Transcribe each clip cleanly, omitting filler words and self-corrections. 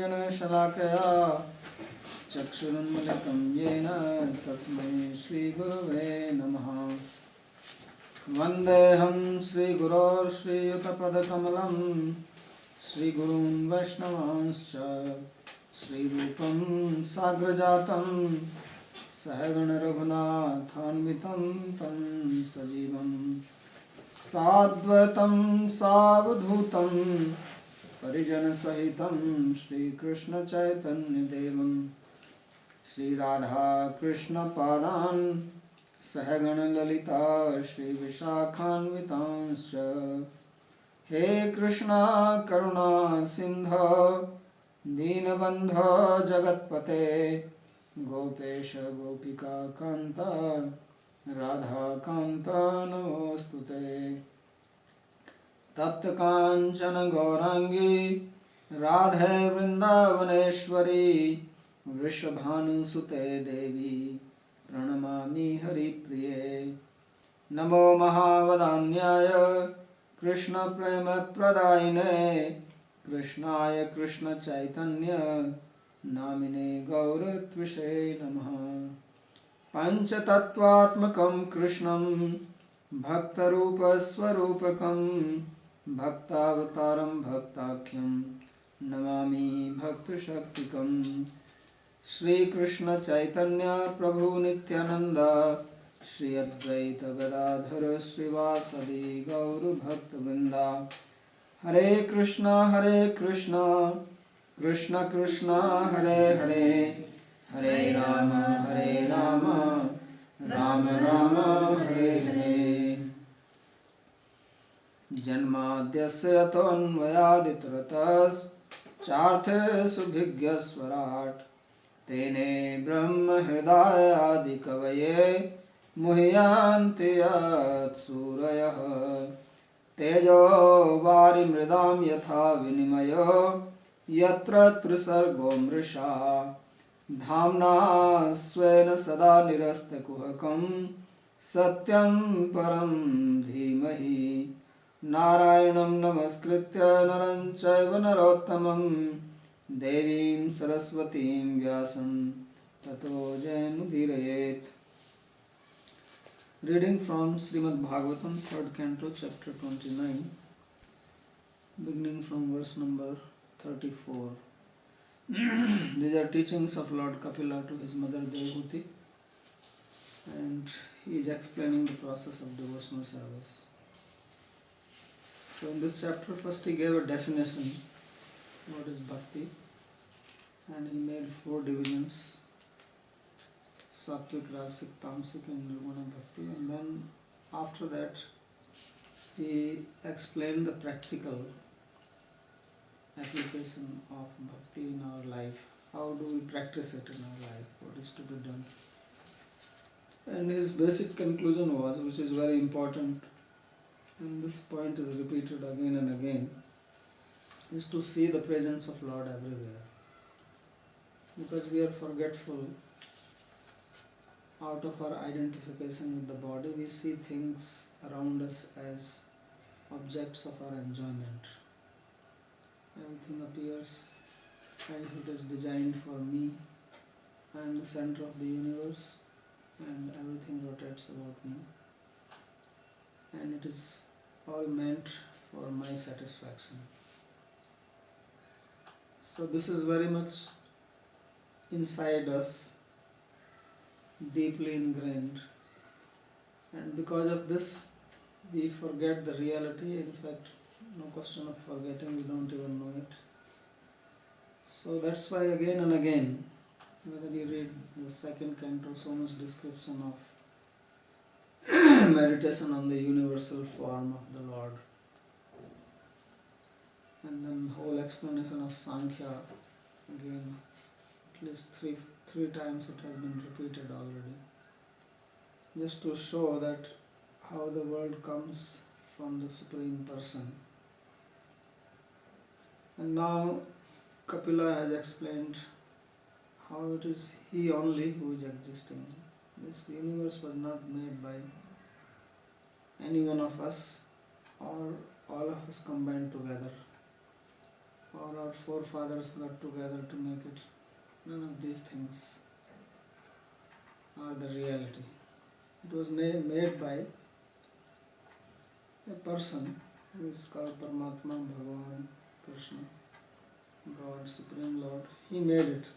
ज्ञानाञ्जनशलाकया चक्षुरुन्मिलितं येन तस्मै श्रीगुरवे नमः। वन्देऽहं श्रीगुरोर्श्रीयुतपदकमलं श्रीगुरून् वैष्णवांश्च श्रीरूपं साग्रजातं सहगणरघुनाथान्वितं तं सजीवं साद्वैतं सावधूतं परिजनसहितं श्रीकृष्णचैतन्यदेवं श्रीराधाकृष्णपादान् सहगणललिता श्रीविशाखान्वितांश्च। हे कृष्णा करुणा सिन्धो दीनबन्धो जगत्पते गोपेश गोपिका कान्त राधाकान्त नमोऽस्तुते। तप्त काञ्चन गौरांगी राधे वृन्दावनेश्वरी वृषभानुसुते देवी प्रणमामि हरिप्रिये। नमो महावदान्याय कृष्णप्रेमप्रदायिने कृष्णाय कृष्णचैतन्य नामिने गौरत्विषे नमः। पञ्चतत्त्वात्मकं कृष्णं भक्तरूपस्वरूपकं भक्तावतारं भक्ताख्यं नमामि भक्तशक्तिकं। श्रीकृष्ण चैतन्य प्रभु नित्यानंद श्री अद्वैत गदाधर श्रीवासदि गौर भक्तवृंदा। हरे कृष्णा कृष्ण कृष्ण हरे हरे हरे राम राम राम हरे हरे। जन्माद्यस्य यतोऽन्वयादितरतश्चार्थेषु तेने ब्रह्म हृदय आदि कवये मुह्यन्ति यत्सूरयः। तेजो वारिमृदां यथा विनिमयो यत्र त्रिसर्गो मृषा धाम्ना स्वेन सदा निरस्तकुहकं सत्यं परं धीमहि। नारायणं नमस्कृत्य नरं चैव नरोत्तमं देवीं सरस्वतीं व्यासं ततो जयमुदीरयेत्। Reading from Srimad Bhagavatam, 3rd Canto, chapter 29, beginning from verse number 34. These are teachings of Lord Kapila to his mother Devahuti, and he is explaining the process of devotional service. So in this chapter, first he gave a definition, what is Bhakti, and he made 4 divisions: Sattvic, Rasic, Tamasic and Nirguna Bhakti. And then after that he explained the practical application of Bhakti in our life. How do we practice it in our life? What is to be done? And his basic conclusion was, which is very important, and this point is repeated again and again, is to see the presence of Lord everywhere. Because we are forgetful, out of our identification with the body, we see things around us as objects of our enjoyment. Everything appears as if it is designed for me. I am the center of the universe and everything rotates about me. And it is all meant for my satisfaction. So this is very much inside us, deeply ingrained, and because of this we forget the reality. In fact, no question of forgetting, we don't even know it. So that's why again and again, whether you read the 2nd Canto, so much description of meditation on the universal form of the Lord, and then whole explanation of Sankhya, again at least three times it has been repeated already, just to show that how the world comes from the Supreme Person. And now Kapila has explained how it is He only who is existing. This universe was not made by any one of us or all of us combined together. or our forefathers got together to make it. None of these things are the reality. It was made by a person who is called Paramatma, Bhagavan, Krishna, God, Supreme Lord. He made it.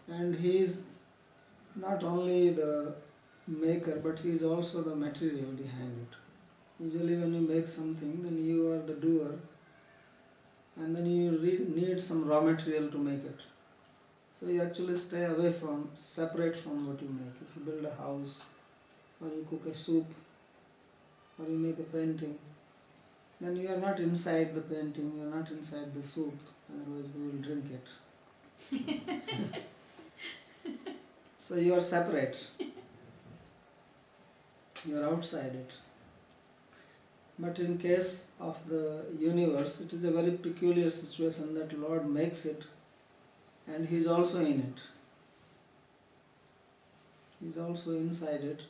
And he is not only the maker, but he is also the material behind it. Usually when you make something, then you are the doer, and then you need some raw material to make it. So you actually stay away from, separate from what you make. If you build a house, or you cook a soup, or you make a painting, then you are not inside the painting, you are not inside the soup, otherwise you will drink it. So you are separate. You are outside it. But in case of the universe, it is a very peculiar situation that Lord makes it and He is also in it. He is also inside it.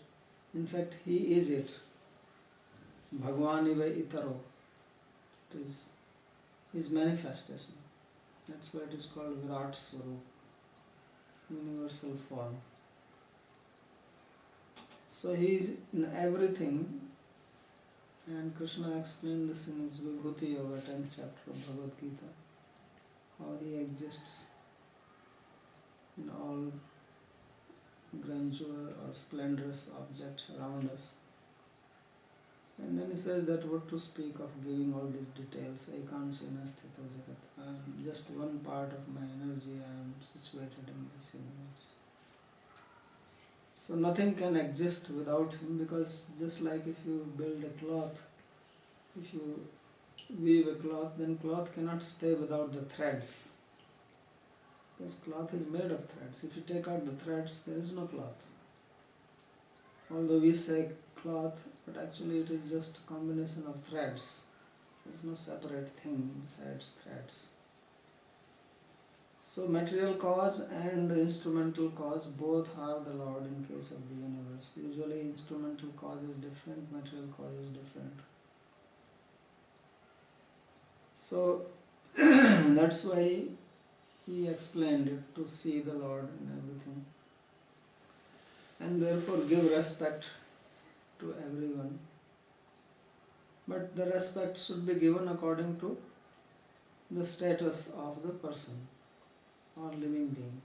In fact, He is it. Bhagwan iva itaro. It is His manifestation. That's why it is called Virat Swarup, universal form. So He is in everything, and Krishna explained this in his Vibhuti Yoga, 10th chapter of Bhagavad Gita, how He exists in all grandeur or splendorous objects around us. And then he says that what to speak of giving all these details. Ekansena sthito jagat. I am just one part of my energy, I am situated in this universe. So nothing can exist without Him, because just like if you build a cloth, if you weave a cloth, then cloth cannot stay without the threads. Because cloth is made of threads. If you take out the threads, there is no cloth. Although we say cloth, but actually it is just a combination of threads. There is no separate thing besides threads. So material cause and the instrumental cause both are the Lord in case of the universe. Usually instrumental cause is different, material cause is different. So that's why He explained it, to see the Lord in everything. And therefore give respect to everyone. But the respect should be given according to the status of the person or living being.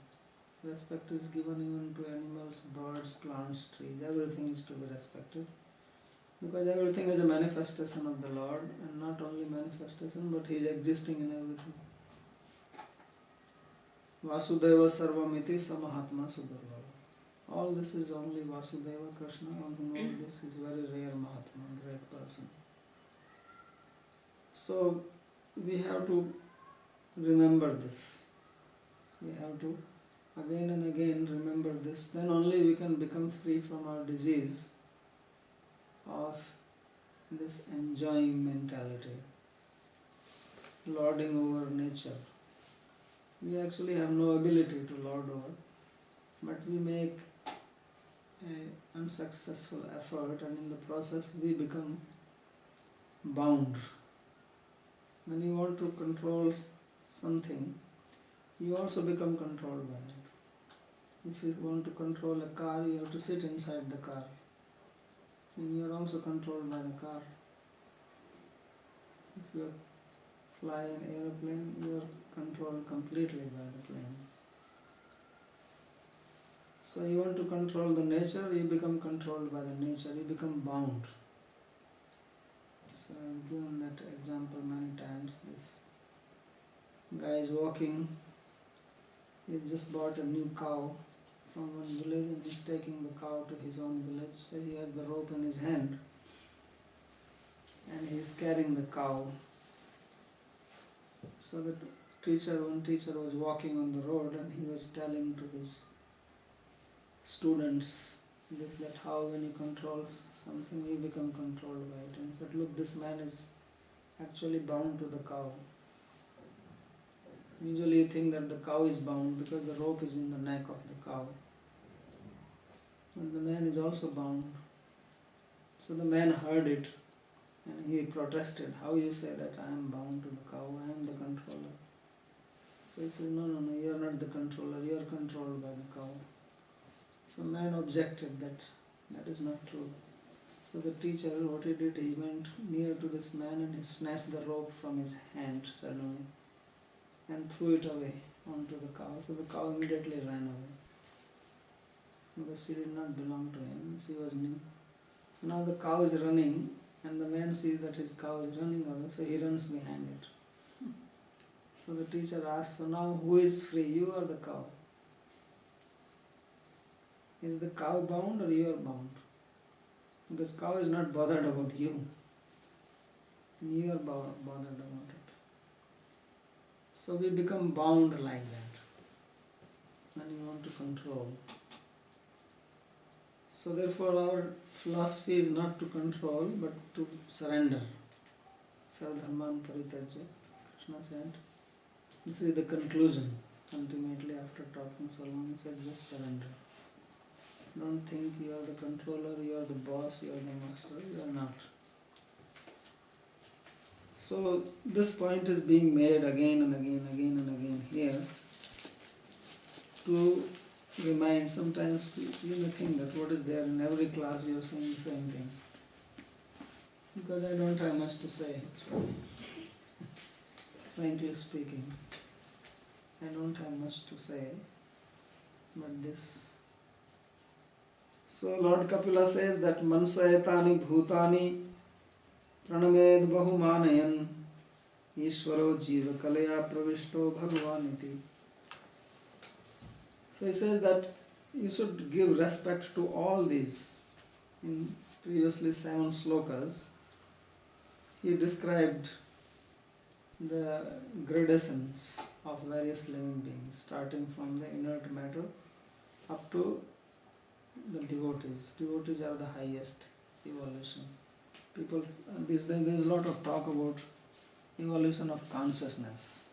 Respect is given even to animals, birds, plants, trees. Everything is to be respected, because everything is a manifestation of the Lord, and not only manifestation, but He is existing in everything. Vasudeva Sarvamiti Samahatma Sudurlava. All this is only Vasudeva, Krishna, on whom all this is very rare Mahatma, great person. So we have to remember this. We have to again and again remember this. Then only we can become free from our disease of this enjoying mentality, lording over nature. We actually have no ability to lord over, but we make an unsuccessful effort, and in the process we become bound. When you want to control something, you also become controlled by it. If you want to control a car, you have to sit inside the car, and you are also controlled by the car. If you fly an aeroplane, you are controlled completely by the plane. So you want to control the nature, you become controlled by the nature, you become bound. So I've given that example many times. This guy is walking, he just bought a new cow from one village, and he's taking the cow to his own village. So he has the rope in his hand and he's carrying the cow. So the one teacher was walking on the road, and he was telling to his students this, that how when you control something, you become controlled by it. And he said, look, this man is actually bound to the cow. Usually you think that the cow is bound because the rope is in the neck of the cow. But the man is also bound. So the man heard it, And he protested, how you say that I am bound to the cow, I am the controller. So he said, no, you are not the controller, you are controlled by the cow. So man objected that is not true. So the teacher, what he did, he went near to this man and he snatched the rope from his hand suddenly and threw it away onto the cow. So the cow immediately ran away because she did not belong to him, she was new. So now the cow is running and the man sees that his cow is running away, so he runs behind it. So the teacher asked, so now who is free, you or the cow? Is the cow bound or you are bound? Because cow is not bothered about you and you are bothered about it. So we become bound like that when you want to control. So therefore our philosophy is not to control but to surrender. Sarvadharman parityajya, Krishna said. This is the conclusion. Ultimately, after talking so long, he said just surrender. Don't think you are the controller, you are the boss, you are the master, you are not. So this point is being made again and again here to remind. Sometimes you may think that what is there in every class you are saying the same thing. Because I don't have much to say actually. Frankly speaking, I don't have much to say, but this. So Lord Kapila says that mansayatani bhutani pranamed bahumanayan ishvaro jiva kalaya pravishto bhagavaniti. So he says that you should give respect to all these. In previously 7 slokas, he described the gradations of various living beings, starting from the inert matter up to the devotees. Devotees are the highest evolution. People, these days there is a lot of talk about evolution of consciousness.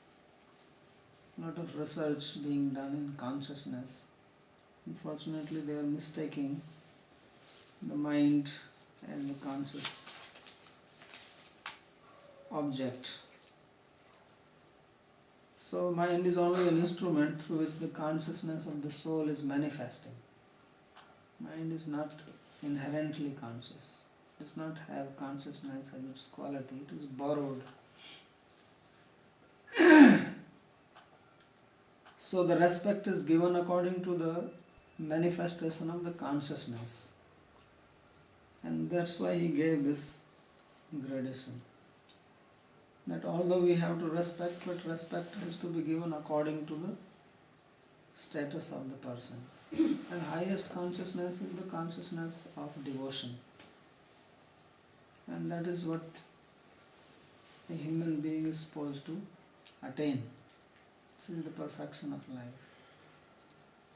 A lot of research being done in consciousness. Unfortunately, they are mistaking the mind as the conscious object. So mind is only an instrument through which the consciousness of the soul is manifesting. Mind is not inherently conscious. It does not have consciousness as its quality. It is borrowed. So the respect is given according to the manifestation of the consciousness. And that's why he gave this gradation. That although we have to respect, but respect has to be given according to the status of the person. And highest consciousness is the consciousness of devotion. And that is what a human being is supposed to attain. This is the perfection of life.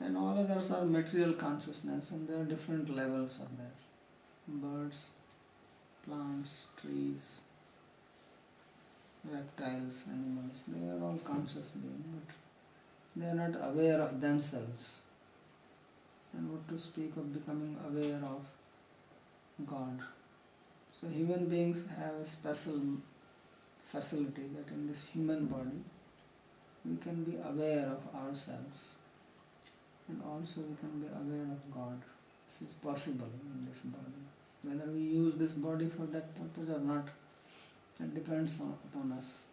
And all others are material consciousness, and there are different levels of that. Birds, plants, trees, reptiles, animals, they are all conscious beings, but they are not aware of themselves. And what to speak of becoming aware of God. So human beings have a special facility that in this human body we can be aware of ourselves and also we can be aware of God. This is possible in this body. Whether we use this body for that purpose or not, that depends upon us.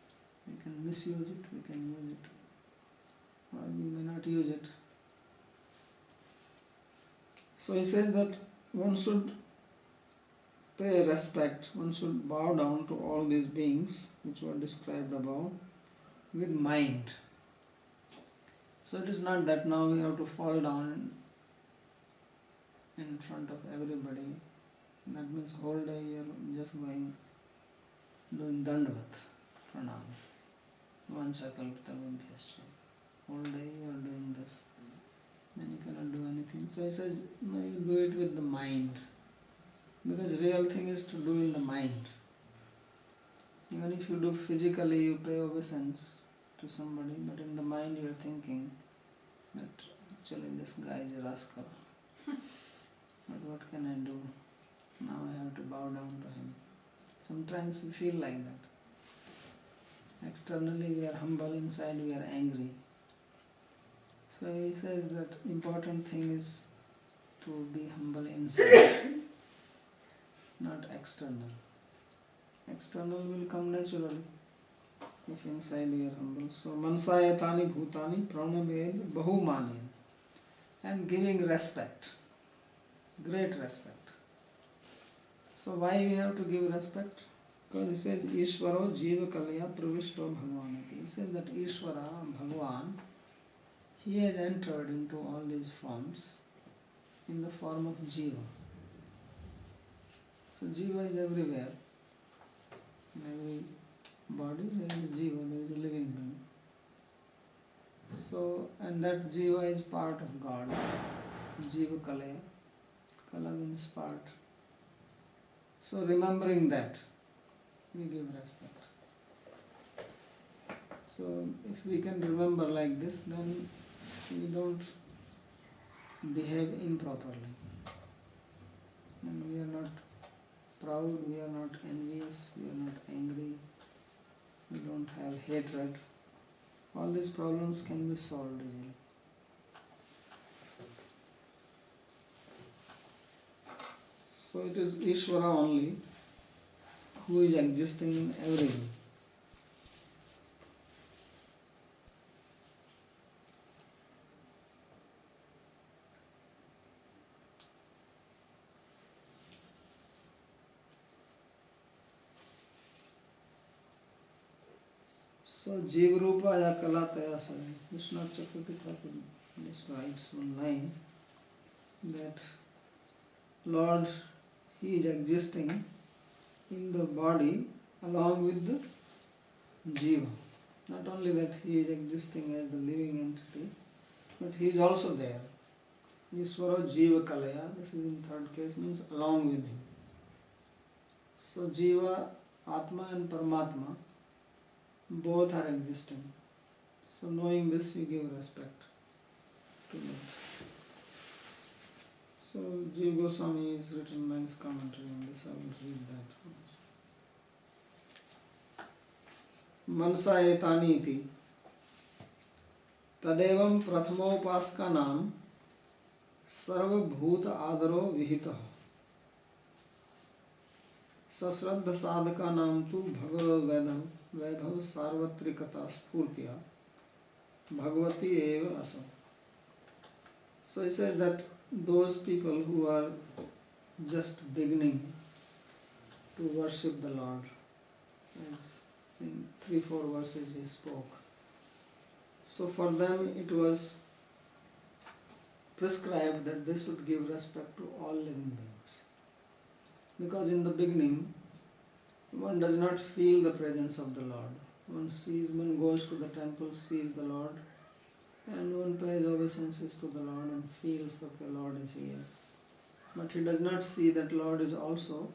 We can misuse it, we can use it, or we may not use it. So he says that one should pay respect, one should bow down to all these beings which were described above with mind. So it is not that now we have to fall down in front of everybody. That means whole day you are just doing Dandavat, Pranam, Vanchakalpitavabhyascha. Whole day you are doing this. Then you cannot do anything. So he says, no, you do it with the mind. Because real thing is to do in the mind. Even if you do physically, you pay obeisance to somebody, but in the mind you are thinking that actually this guy is a rascal. But what can I do? Now I have to bow down to him. Sometimes we feel like that. Externally we are humble, inside we are angry. So he says that important thing is to be humble inside, not external. External will come naturally if inside we are humble. So mansayatani bhutani pranabhed bahumani, and giving respect, great respect. So why we have to give respect? Because he says Ishvaro Jiva Kalya Pravishto Bhagavanati. He says that Ishvara, Bhagavan, he has entered into all these forms in the form of Jiva. So Jiva is everywhere. In every body there is a Jiva, there is a living being. So, and that Jiva is part of God. Jiva Kalya. Kala means part. So remembering that, we give respect. So if we can remember like this, then we don't behave improperly. And we are not proud, we are not envious, we are not angry, we don't have hatred. All these problems can be solved easily. So it is Ishvara only who is existing in everything. So Jivarupaya Kalataya Sai, Vishnu Chakravarti Thakur just writes one line that Lord, he is existing in the body along with the Jiva. Not only that he is existing as the living entity, but he is also there. Isvara Jiva Kalaya, this is in third case, means along with him. So Jiva, Atma and Paramatma, both are existing. So knowing this, you give respect to them. So Jiva Goswami has written nice commentary on this. I will read that. Mansa etani iti tadevam prathamopaskanam sarvabhuta adaro vihitah sasraddha sadhakanam tu bhagavad vaibhav sarvatrikata spurtiya bhagavati eva asam. So he says that those people who are just beginning to worship the Lord, as in 3-4 verses he spoke, so for them it was prescribed that they should give respect to all living beings. Because in the beginning, one does not feel the presence of the Lord. One goes to the temple, sees the Lord, and one pays obeisances to the Lord and feels that the Lord is here. But he does not see that Lord is also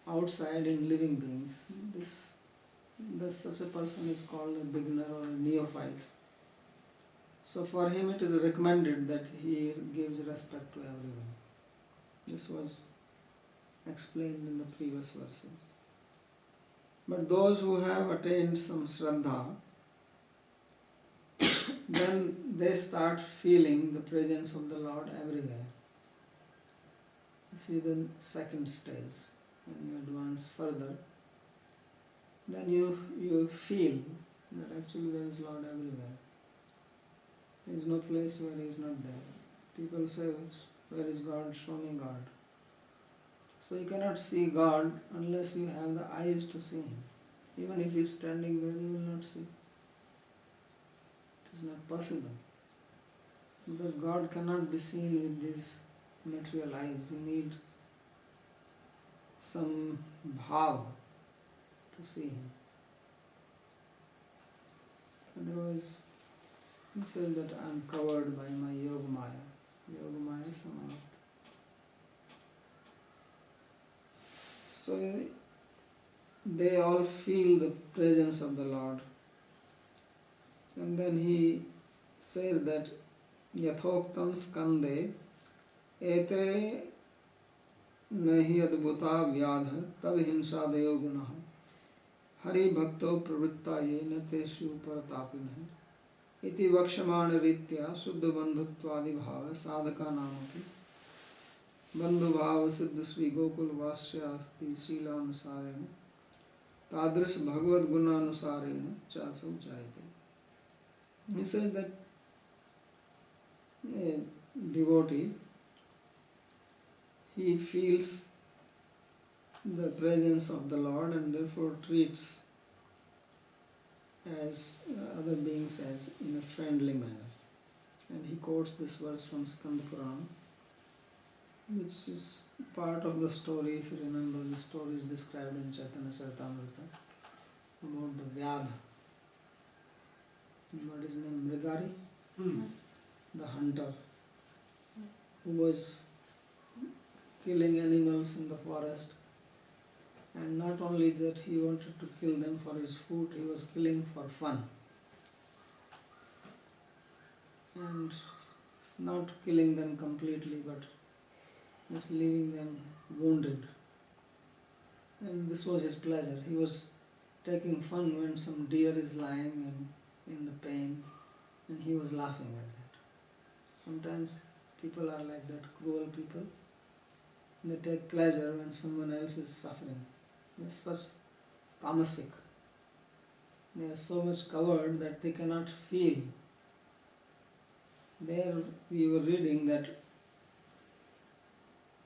outside in living beings. Such a person is called a beginner or a neophyte. So for him it is recommended that he gives respect to everyone. This was explained in the previous verses. But those who have attained some Shraddha, then they start feeling the presence of the Lord everywhere. This is the second stage. When you advance further, then you feel that actually there is Lord everywhere. There is no place where He is not there. People say, where is God? Show me God. So you cannot see God unless you have the eyes to see Him. Even if He is standing there, you will not see. It is not possible. Because God cannot be seen with these material eyes. You need some bhav to see Him. Otherwise, He says that I am covered by my Yoga Maya. Yoga Maya Samavata. So they all feel the presence of the Lord. And then he says that Yathoktam Skande Ete nahi adbhuta vyadha tab hinsadeo gunaha hari bhakto pravritta ye nateshu paratapinah iti vakshamana ritya suddha bandhutvadi bhava sadhaka namapi bandhu bhava siddha sri gokul vasya asti sila anusarena tadrish bhagavad guna anusarena chasau jayate. He says that a devotee, he feels the presence of the Lord and therefore treats as other beings as in a friendly manner. And he quotes this verse from Skanda Purana, which is part of the story. If you remember, the story is described in Chaitanya Charitamrita about the Vyadha. What is his name? Mrigari? The hunter who was killing animals in the forest, and not only that he wanted to kill them for his food, he was killing for fun and not killing them completely but just leaving them wounded, and this was his pleasure. He was taking fun when some deer is lying and in the pain, and he was laughing at that. Sometimes people are like that, cruel people. They take pleasure when someone else is suffering. They're such tamasik. They are so much covered that they cannot feel. There we were reading that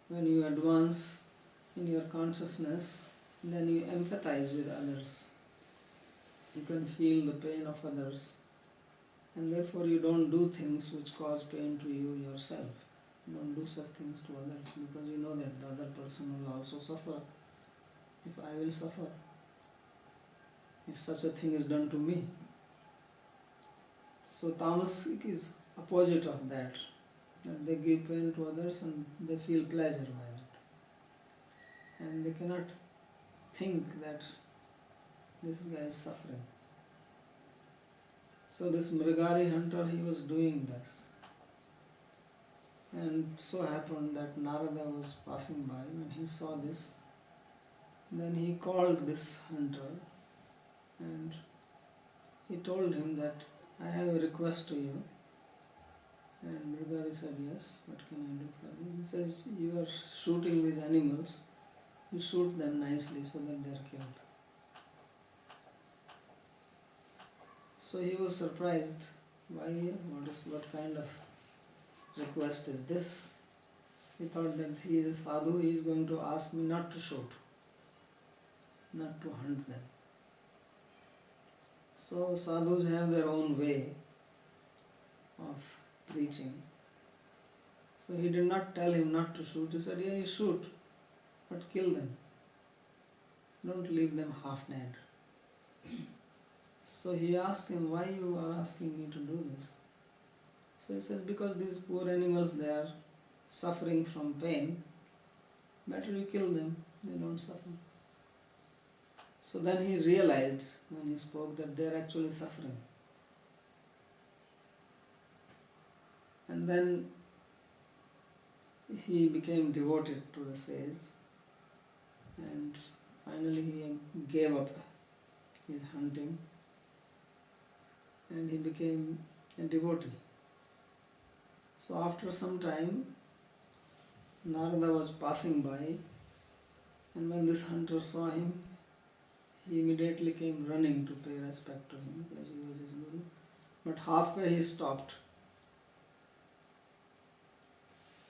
when you advance in your consciousness, then you empathize with others. You can feel the pain of others, and therefore you don't do things which cause pain to you yourself. You don't do such things to others because you know that the other person will also suffer if I will suffer, if such a thing is done to me. So tamasic is opposite of that they give pain to others and they feel pleasure by that. And they cannot think that this guy is suffering. So this Mrigari hunter, he was doing this. And so happened that Narada was passing by. When he saw this, then he called this hunter and he told him that I have a request to you. And Mrigari said, yes, what can I do for you? He says, you are shooting these animals, you shoot them nicely so that they are killed. So he was surprised. Why? What kind of request is this? He thought that he is a sadhu, he is going to ask me not to shoot, not to hunt them. So sadhus have their own way of preaching. So he did not tell him not to shoot. He said, yeah, you shoot, but kill them. Don't leave them half-dead. So he asked him, why you are asking me to do this? So he says, because these poor animals, they are suffering from pain. Better you kill them, they don't suffer. So then he realized when he spoke that they are actually suffering. And then he became devoted to the sage, and finally he gave up his hunting and he became a devotee. So after some time, Narada was passing by, and when this hunter saw him, he immediately came running to pay respect to him because he was his guru. But halfway he stopped.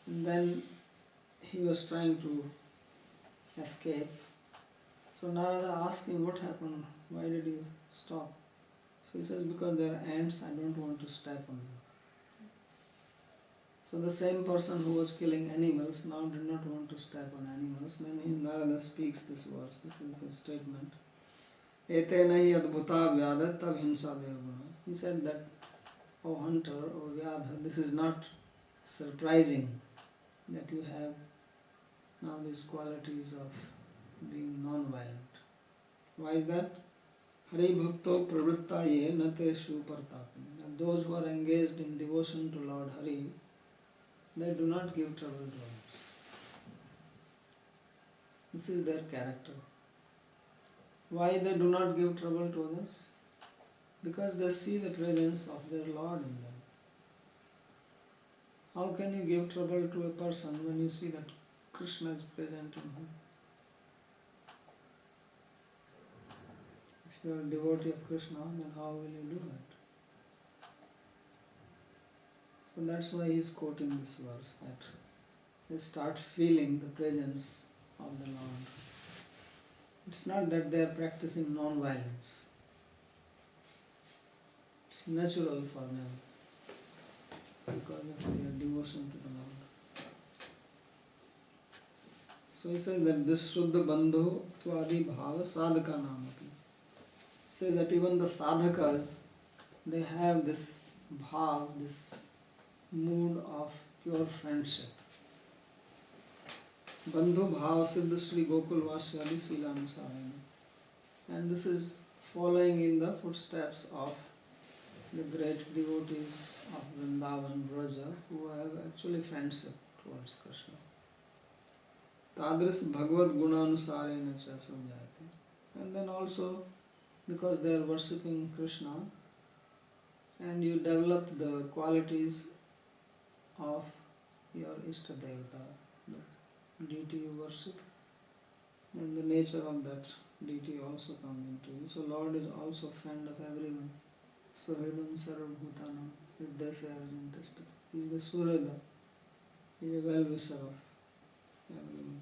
And then he was trying to escape. So Narada asked him, what happened? Why did you stop? So he says, because there are ants, I don't want to step on them. So the same person who was killing animals now did not want to step on animals. Then Narada speaks this verse. This is his statement. Etena hi adbhuta vyadha tab hinsa devaguna. He said that, O hunter, O Vyadha, this is not surprising that you have now these qualities of being non-violent. Why is that? Hari bhakto pravritta ye nateshu partapini. Those who are engaged in devotion to Lord Hari, they do not give trouble to others. This is their character. Why they do not give trouble to others? Because they see the presence of their Lord in them. How can you give trouble to a person when you see that Krishna is present in him? If you are a devotee of Krishna, then how will you do that? So that's why he is quoting this verse, that they start feeling the presence of the Lord. It's not that they are practicing non-violence. It's natural for them because of their devotion to the Lord. So he says that this Shuddha Bandhu Tvadi Bhava Sadhaka Namapi. Says that even the sadhakas, they have this bhav, this mood of pure friendship. Bandhu Bhav Siddha Sri Gokul Vasyadi Silanusarana. And this is following in the footsteps of the great devotees of Vrindavan, Braja, who have actually friendship towards Krishna. Tadris Bhagavad Gunanusarena cha samjayate. And then also, because they are worshipping Krishna, and you develop the qualities of your Ishta Devata, the deity you worship, then the nature of that deity also comes into you. So Lord is also friend of everyone. Suhridam Sarvabhutanam, Vidyasya Arjun Tishtati. He is the Surada, he is a well-wisher of everyone.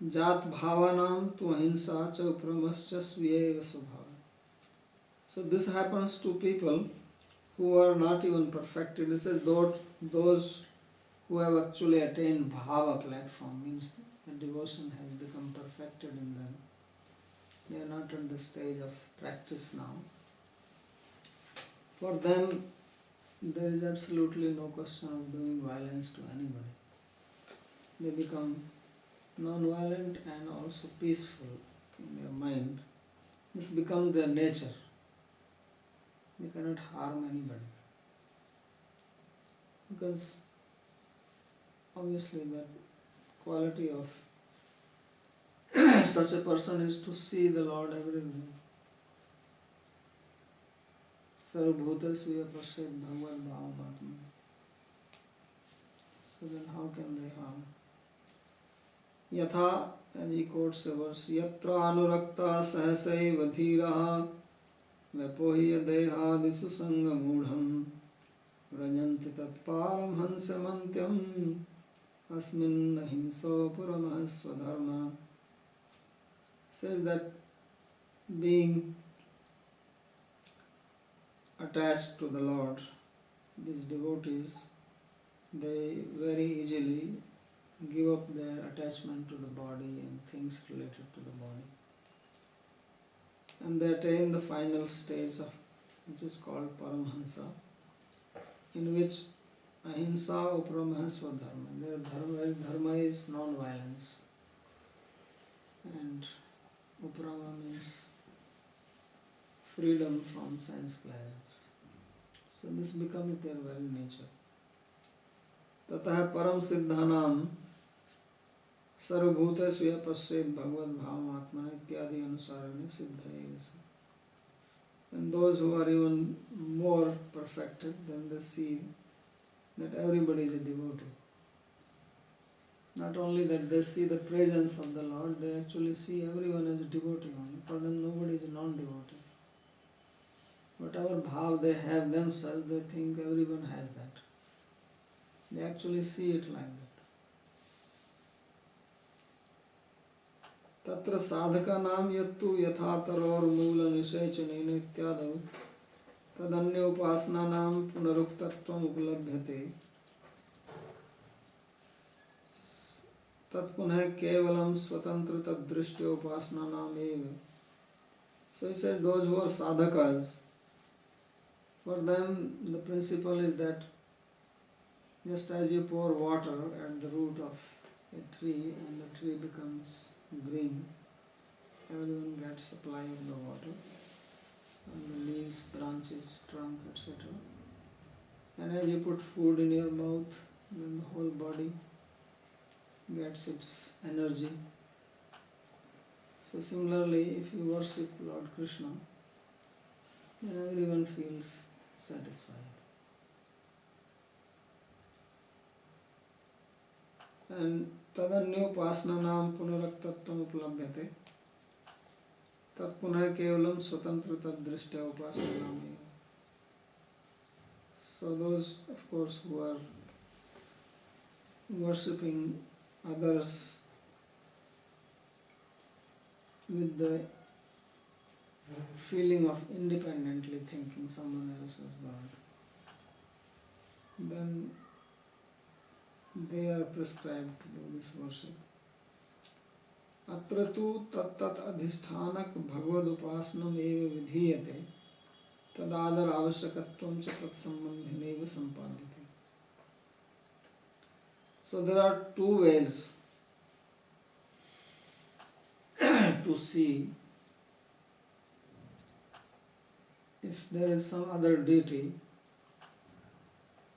Jat Bhavanam tu Ahimsa cha Upramascha Sviyeva Svabhava. So this happens to people who are not even perfected. This is those who have actually attained Bhava platform, means the devotion has become perfected in them. They are not at the stage of practice now. For them, there is absolutely no question of doing violence to anybody. They become non-violent and also peaceful in their mind. This becomes their nature. They cannot harm anybody. Because obviously the quality of such a person is to see the Lord everywhere. Sarvabhutasya Pashed Bhagavad Bhavamatma. So then how can they harm? Yatha, as he quotes a verse, Yatra anurakta sahasaiva dhiraha vapohya dehadisu sanga mudham vrajanti tatparam hansamantyam asmin ahimso puramah swadharma. Says that being attached to the Lord, these devotees, they very easily give up their attachment to the body and things related to the body. And they attain the final stage of which is called Paramhansa, in which Ahimsa Upramaha Swadharma. Their dharma is non-violence, and Uprama means freedom from sense pleasures. So this becomes their very nature. Tatah param siddhanam sarvabhutasya pashed bhagavad bhavamatmana ityadi anusarane siddha. And those who are even more perfected, then they see that everybody is a devotee. Not only that they see the presence of the Lord, they actually see everyone as a devotee only. For them nobody is a non-devotee. Whatever bhav they have themselves, they think everyone has that. They actually see it like that. Tatra sadhaka nam yattu yathataror moola nishaychanena ityadav tadanya upasana nam punaruktatvam uplabhyate tatpunha kevalam swatantra tadrishtya upasana nam eva. So he says those who are sadhakas, for them the principle is that just as you pour water at the root of a tree and the tree becomes green, everyone gets supply of the water, and the leaves, branches, trunk, etc. And as you put food in your mouth, then the whole body gets its energy. So similarly, if you worship Lord Krishna, then everyone feels satisfied. And तदन्योपासनानां पुनरुक्तत्वम् उपलभ्यते तत्पुनः केवलं स्वतंत्र तद्दृष्ट्या उपासनानामेव. So those, of course, who are worshipping others with the feeling of independently thinking someone else is God, then they are prescribed to do this worship. अत्र तु तत्तत् अधिष्ठानक भगवद उपासनम एव विधीयते तदादर आवश्यकत्वं च तत्संबंधेनैव संपाद्यते. So there are two ways to see if there is some other deity.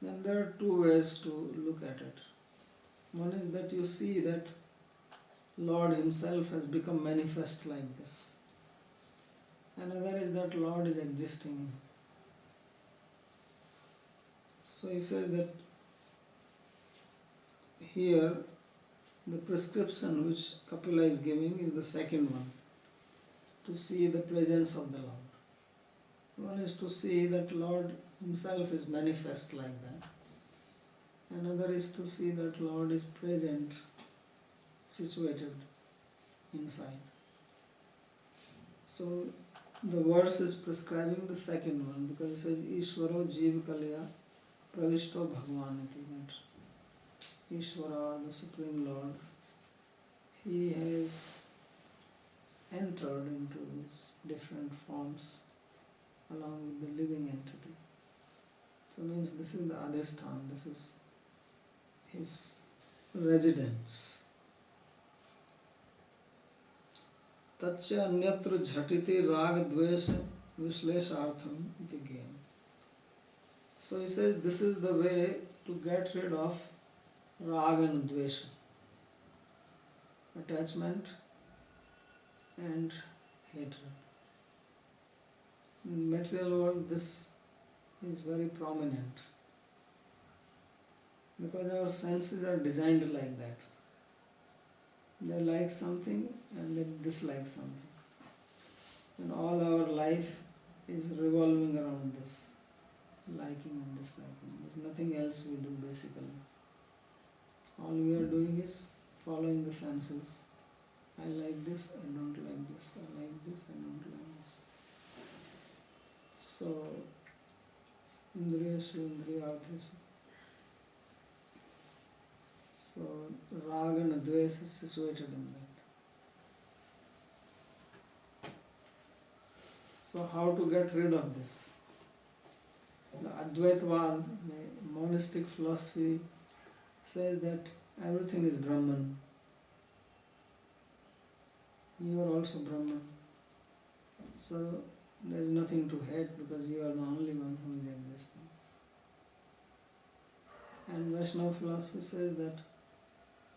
Then there are two ways to look at it. One is that you see that Lord Himself has become manifest like this. Another is that Lord is existing in him. So he says that here the prescription which Kapila is giving is the second one, to see the presence of the Lord. One is to see that Lord Himself is manifest like that. Another is to see that Lord is present, situated inside. So the verse is prescribing the second one because it says Ishvaro Jeev Kalya Pravishto Bhagwaniti, that Ishvara, the Supreme Lord, He has entered into these different forms along with the living entity. So means this is the Adhisthana, this is His residence. Tatcha anyatra jhatiti raga dvesha vishleshartham iti gyan. So he says this is the way to get rid of raga and dvesha, attachment and hatred. In material world this is very prominent because our senses are designed like that. They like something and they dislike something. And all our life is revolving around this, liking and disliking. There's nothing else we do basically. All we are doing is following the senses. I like this, I don't like this. I like this, I don't like this. So, Indriyasu, Indriyarthesu. So, Raga and Dvesh is situated in that. So, how to get rid of this? The Advaitavad, the monistic philosophy, says that everything is Brahman. You are also Brahman. So, there is nothing to hate because you are the only one who is existing. And Vaishnava philosophy says that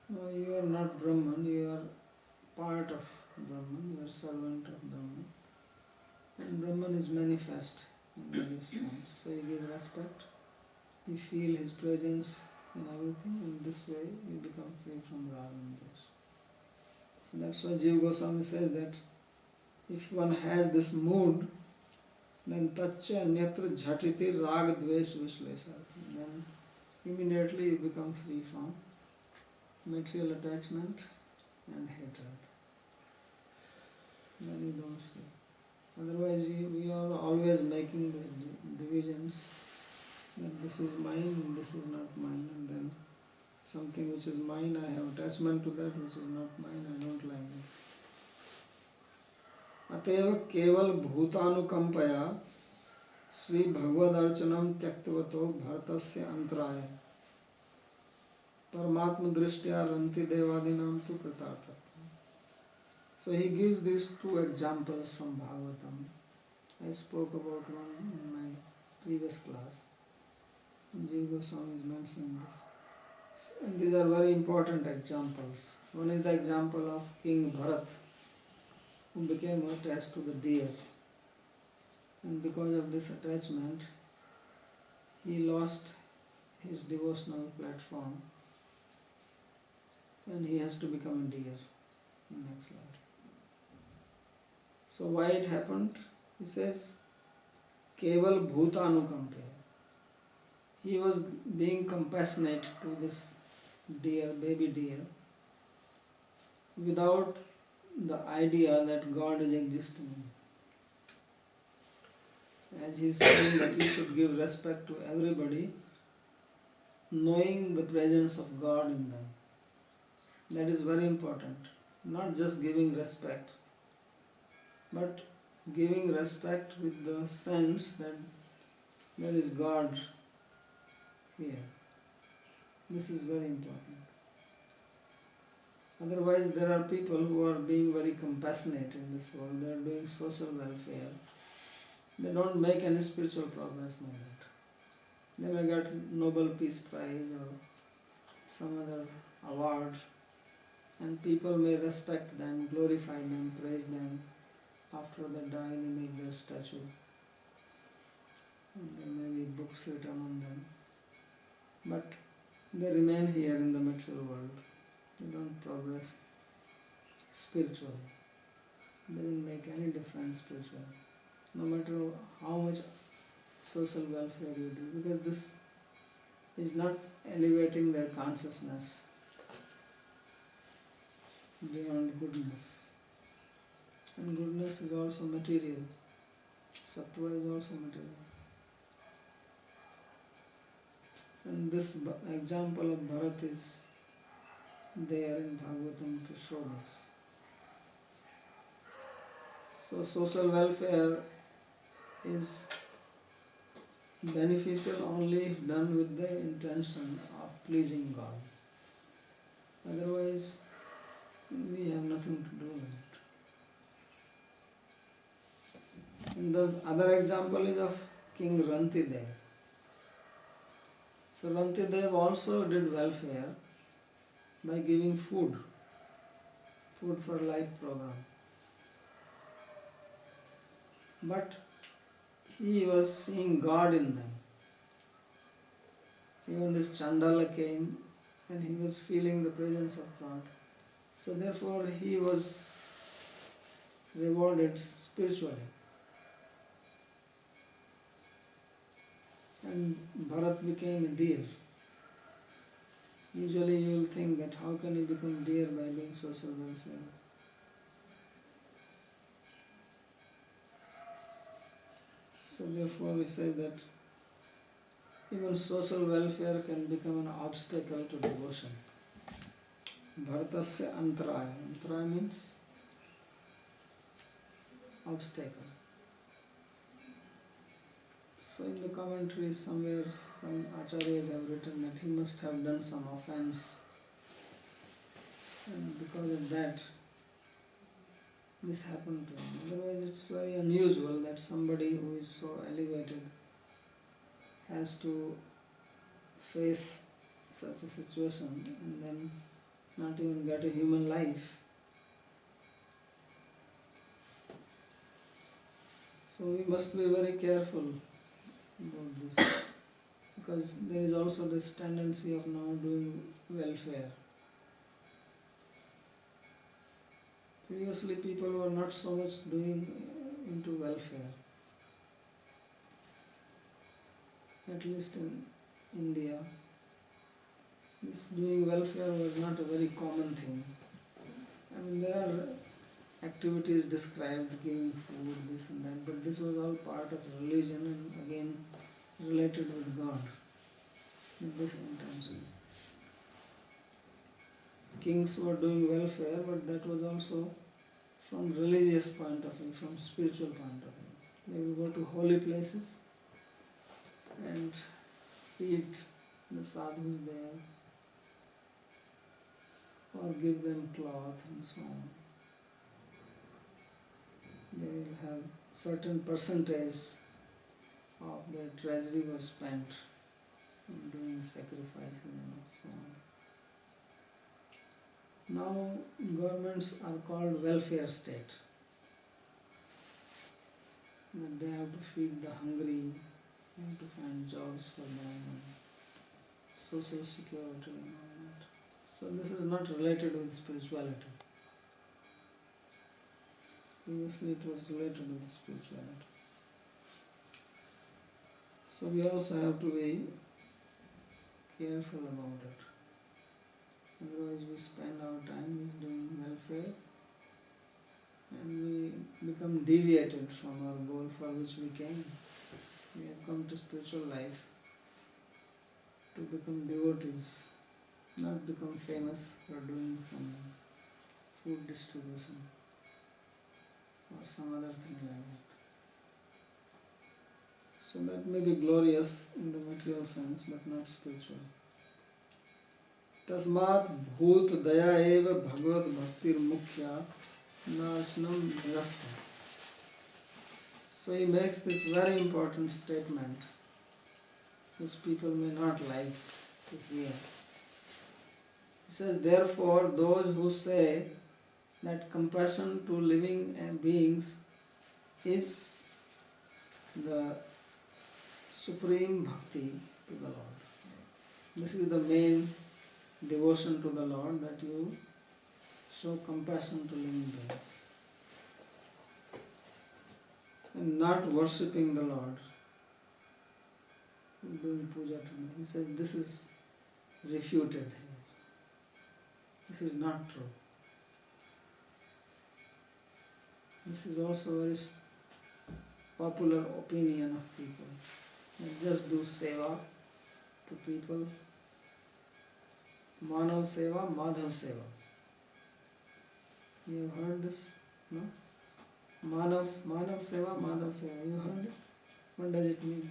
no, you are not Brahman, you are part of Brahman, you are servant of Brahman. And Brahman is manifest in various forms. So you give respect, you feel his presence in everything, and this way you become free from raga and dvesh. So that's why Jiva Goswami says that if one has this mood, then tacha anyatra jhatiti raga dvesh vishlesha. Then immediately you become free from material attachment and hatred. Then you don't see. Otherwise we are always making these divisions that this is mine and this is not mine, and then something which is mine I have attachment to that, which is not mine I don't like it. Ateva keval bhutanukampaya Sri Bhagavad Archanam Tyaktavato Bharatasya Antaraya Paramatma Drishtya Ranti Devadinam Tu Kritartha. So he gives these two examples from Bhagavatam. I spoke about one in my previous class. Jiva Goswami is mentioning this. And these are very important examples. One is the example of King Bharat, who became attached to the deer. And because of this attachment, he lost his devotional platform and he has to become a deer in next life. So why it happened? He says, Keval Bhutanukampe. He was being compassionate to this deer, baby deer, without the idea that God is existing. As he is saying that we should give respect to everybody, knowing the presence of God in them. That is very important. Not just giving respect, but giving respect with the sense that there is God here. This is very important. Otherwise, there are people who are being very compassionate in this world. They are doing social welfare. They don't make any spiritual progress by that. They may get Nobel Peace Prize or some other award, and people may respect them, glorify them, praise them. After they die, they make their statue. And there may be books written on them. But they remain here in the material world. They don't progress spiritually. It doesn't make any difference spiritually. No matter how much social welfare you do, because this is not elevating their consciousness beyond goodness. And goodness is also material. Sattva is also material. And this example of Bharat is there in Bhagavatam to show this. So social welfare is beneficial only if done with the intention of pleasing God. Otherwise, we have nothing to do with it. And the other example is of King Rantidev. So Rantidev also did welfare by giving food for life program. But he was seeing God in them. Even this Chandala came and he was feeling the presence of God. So therefore he was rewarded spiritually. And Bharat became a deer. Usually you will think that how can you become deer by doing social welfare? So therefore we say that even social welfare can become an obstacle to devotion. Bharatasya antaraya. Antaraya means obstacle. So in the commentary somewhere some acharyas have written that he must have done some offense, and because of that this happened to him. Otherwise it's very unusual that somebody who is so elevated has to face such a situation and then not even get a human life. So we must be very careful about this, because there is also this tendency of now doing welfare. Previously people were not so much doing into welfare. At least in India, this doing welfare was not a very common thing. I mean, there are activities described, giving food, this and that, but this was all part of religion and again related with God, with this intention. Kings were doing welfare, but that was also from religious point of view, from spiritual point of view. They will go to holy places and feed the sadhus there, or give them cloth and so on. They will have certain percentage of their treasury was spent doing sacrifices and so on. Now governments are called welfare state. That they have to feed the hungry, they have to find jobs for them, and social security and all that. So this is not related with spirituality. Previously it was related with spirituality. So we also have to be careful about it. Otherwise we spend our time doing welfare and we become deviated from our goal for which we came. We have come to spiritual life to become devotees, not become famous for doing some food distribution or some other thing like that. So that may be glorious in the material sense but not spiritual. Tasmat bhut daya eva bhagavad bhaktir mukhya narsanam nirasta. So he makes this very important statement which people may not like to hear. He says, therefore those who say that compassion to living beings is the supreme bhakti to the Lord. This is the main devotion to the Lord, that you show compassion to living beings. And not worshipping the Lord, doing puja to me. He says this is refuted here. This is not true. This is also very popular opinion of people. They just do seva to people. Manav seva, Madhav seva. You have heard this? No? Manav seva, Madhav seva. You heard it? What does it mean?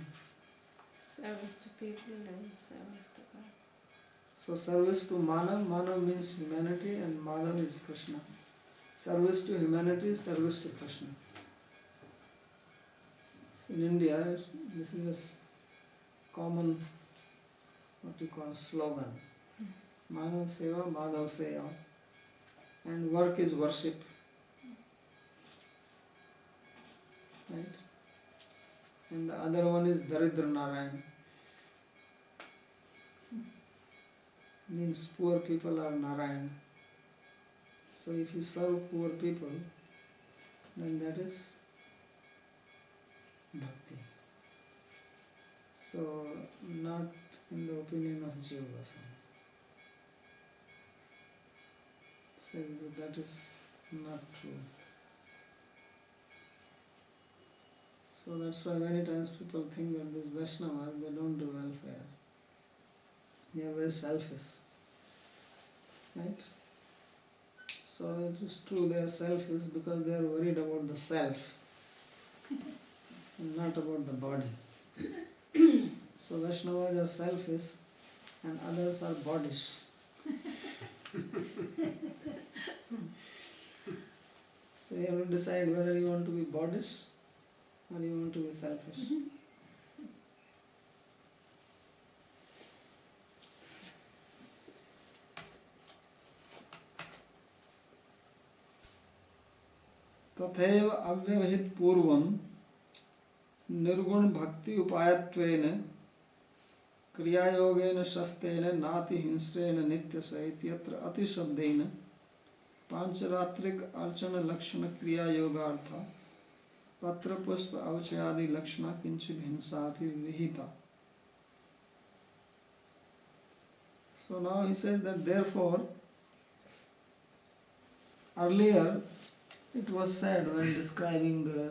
Service to people is service to God. So service to Manav means humanity, and Madhav is Krishna. Service to humanity is service to Krishna. So in India, this is a common, what you call, slogan. Manav seva, Madhav seva. And work is worship. Right? And the other one is Daridra Narayan. Means poor people are Narayan. So if you serve poor people, then that is bhakti. So not in the opinion of Jiva Goswami. Says that is not true. So that's why many times people think that these Vaishnavas, they don't do welfare. They are very selfish. Right? So it is true they are selfish because they are worried about the self and not about the body. So Vaishnavas are selfish and others are bodish. So you have to decide whether you want to be bodish or you want to be selfish. तथैव अव्यवहित पूर्वं निर्गुण भक्ति उपायत्वेन क्रियायोगेन शस्तेन नाति हिंस्रेण नित्यसहित यत्र अतिशब्देन पांचरात्रिक अर्चन लक्षण क्रिया योगार्थ पत्र पुष्प अवचयादि लक्षण किंचित हिंसा भी विहिता. So now he says that therefore earlier it was said when describing the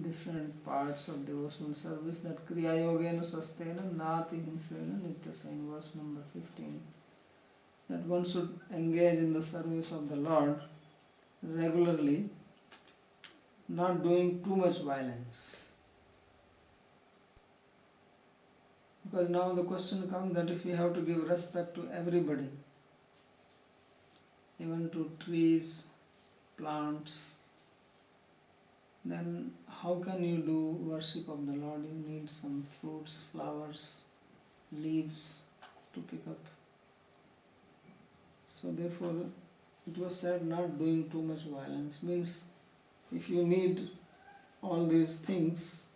different parts of devotional service that kriya yogena sastena nati hinsena nityasa, in verse number 15, that one should engage in the service of the Lord regularly, not doing too much violence. Because now the question comes that if we have to give respect to everybody, even to trees, plants, then how can you do worship of the Lord? You need some fruits, flowers, leaves to pick up. So therefore it was said not doing too much violence. Means if you need all these things,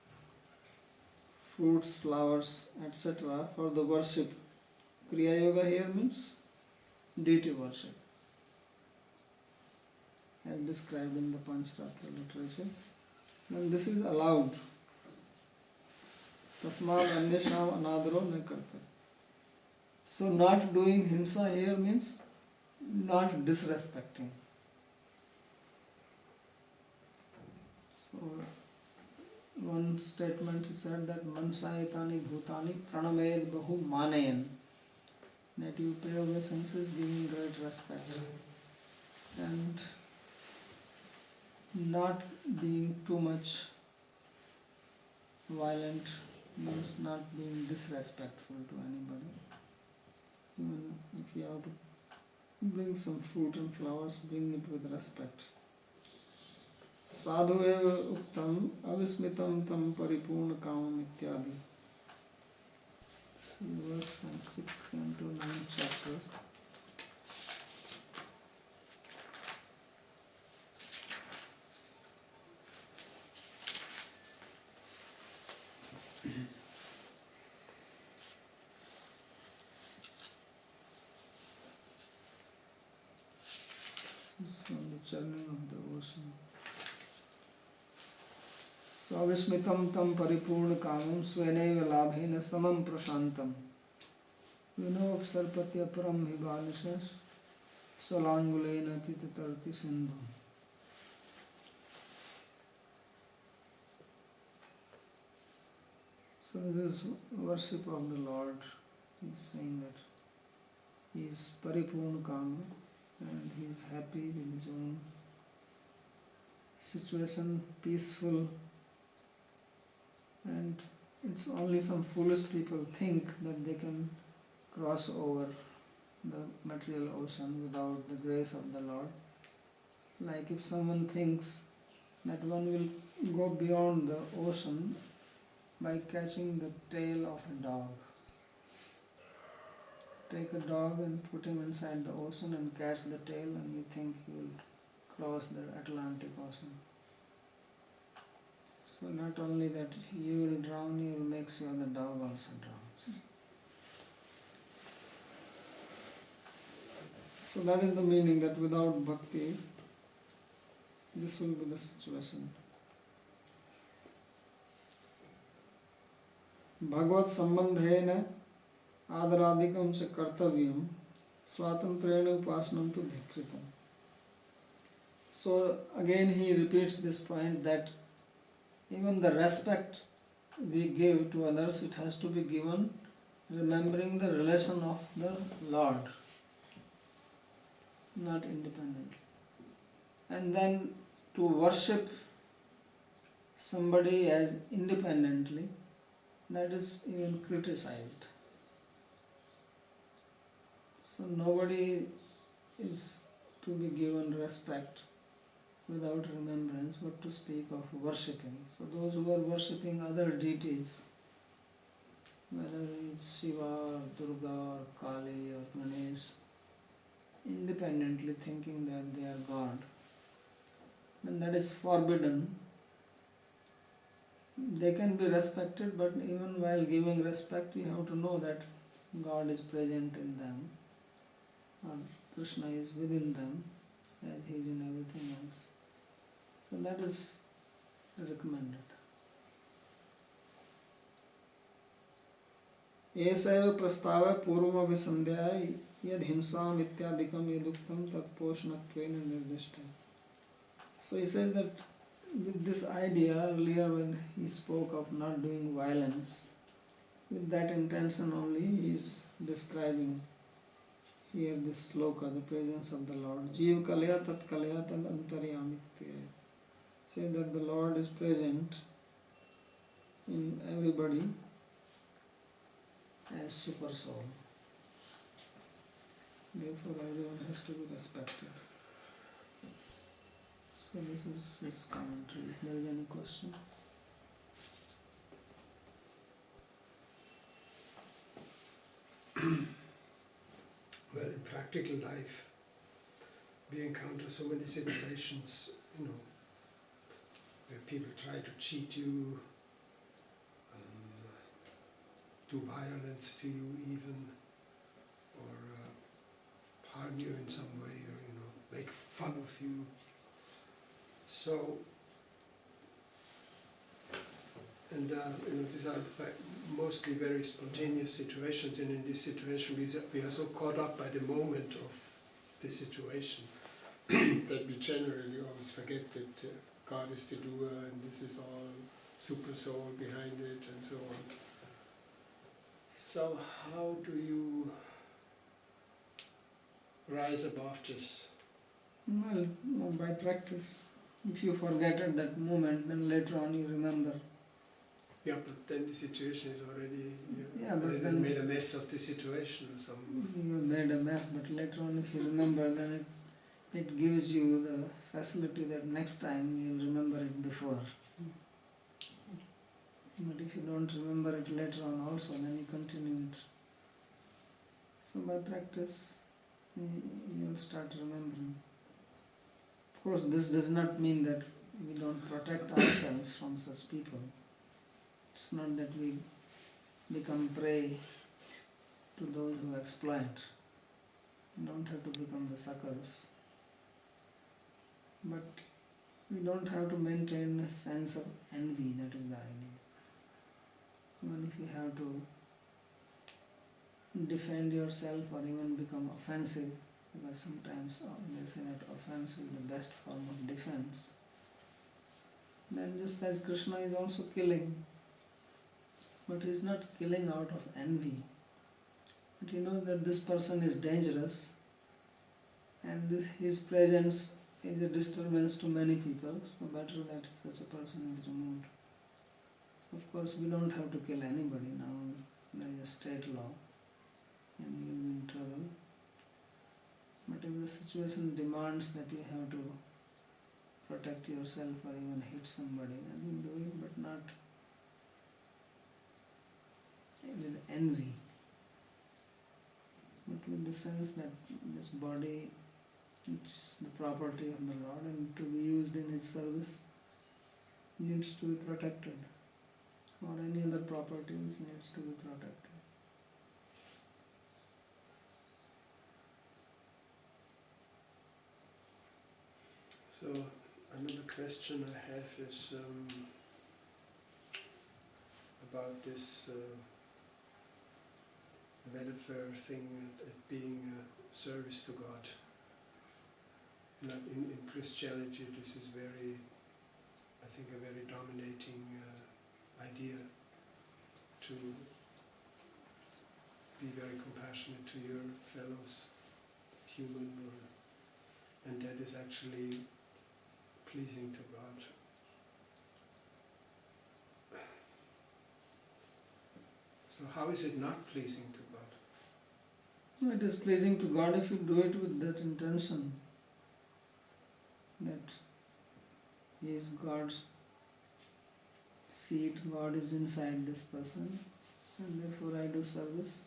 fruits, flowers, etc. for the worship, Kriya Yoga here means deity worship, as described in the Pancharatra literature. Then this is allowed. Tasmad Anyasham Anadaro na karta. So not doing hinsa here means not disrespecting. So one statement he said that Mansayatani Bhutani Pranamed Bahu Manayan, that you pay obeisances giving great respect and not being too much violent means not being disrespectful to anybody. Even if you have to bring some fruit and flowers, bring it with respect. Sadhu eva uktam avismitam tam paripurna kamam ityadi. See verse from 6th Canto 9th chapter. This is from the churning of the ocean. Savismitam tam paripurna kamam sveneva labhena samam prashantam vinov sarpatya param hibalishas svalangulena titatarti sindham. So this is worship of the Lord. He is saying that he is paripurna kama and he is happy with his own situation, peaceful. And it's only some foolish people think that they can cross over the material ocean without the grace of the Lord. Like if someone thinks that one will go beyond the ocean by catching the tail of a dog. Take a dog and put him inside the ocean and catch the tail, and you think he will cross the Atlantic Ocean. So not only that you will drown, you will make sure the dog also drowns. So that is the meaning, that without bhakti, this will be the situation. Bhagavad sambandhena adaradikam cha kartavyam swatantrena upasnam tu dhikritam. So again he repeats this point that even the respect we give to others, it has to be given remembering the relation of the Lord, not independently. And then to worship somebody as independently, that is even criticized. So nobody is to be given respect without remembrance, but to speak of worshipping. So those who are worshipping other deities, whether it's Shiva or Durga or Kali or Ganesh, independently thinking that they are God, then that is forbidden. They can be respected, but even while giving respect, you have to know that God is present in them, or Krishna is within them, as he is in everything else. So that is recommended. Esaiva prastava purva visandhyai yad hinsam ityadikam yaduktam tat poshnattvena nirdishta. So he says that with this idea, earlier when he spoke of not doing violence, with that intention only he is describing here this sloka, the presence of the Lord. Jeev kalya tat kalya tad antaryamityaya. Say that the Lord is present in everybody as super soul. Therefore everyone has to be respected. So this is his commentary. If there is any question. well, in practical life, we encounter so many situations, where people try to cheat you, do violence to you even, or harm you in some way, or make fun of you. So, and these are mostly very spontaneous situations, and in this situation we are so caught up by the moment of the situation that we generally always forget that God is the doer and this is all super soul behind it and so on. So how do you rise above this? Well, by practice. If you forget at that moment, then later on you remember. Yeah, but then the situation is already, But already then made a mess of the situation or something. you made a mess, but later on if you remember, then it gives you the facility that next time you'll remember it before. But if you don't remember it later on also, then you continue it. So by practice, you'll start remembering. Of course, this does not mean that we don't protect ourselves from such people. It's not that we become prey to those who exploit. We don't have to become the suckers. But we don't have to maintain a sense of envy, that is the idea. Even if you have to defend yourself or even become offensive, because sometimes they say that offense is the best form of defense, then just as Krishna is also killing, but he is not killing out of envy. But he knows that this person is dangerous and his presence is a disturbance to many people, so better that such a person is removed. So of course we don't have to kill anybody now, there is a state law and you will be in trouble. But if the situation demands that you have to protect yourself or even hit somebody, then you do it, but not with envy, but with the sense that this body is the property of the Lord and to be used in His service needs to be protected, or any other property which needs to be protected. So another question I have is about this welfare thing, it being a service to God. In Christianity, this is very, I think, a very dominating idea, to be very compassionate to your fellows, human, and that is actually pleasing to God. So how is it not pleasing to God? No, it is pleasing to God if you do it with that intention, that He is God's seat, God is inside this person, and therefore I do service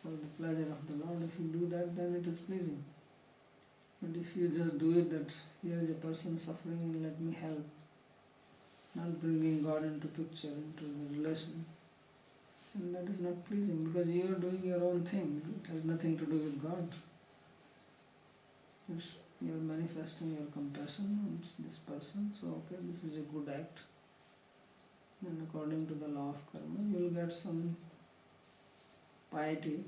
for the pleasure of the Lord. If you do that, then it is pleasing. But if you just do it that here is a person suffering and let me help, not bringing God into picture, into the relation, and that is not pleasing, because you are doing your own thing. It has nothing to do with God. You are manifesting your compassion on this person, so okay, this is a good act. Then according to the law of karma, you will get some piety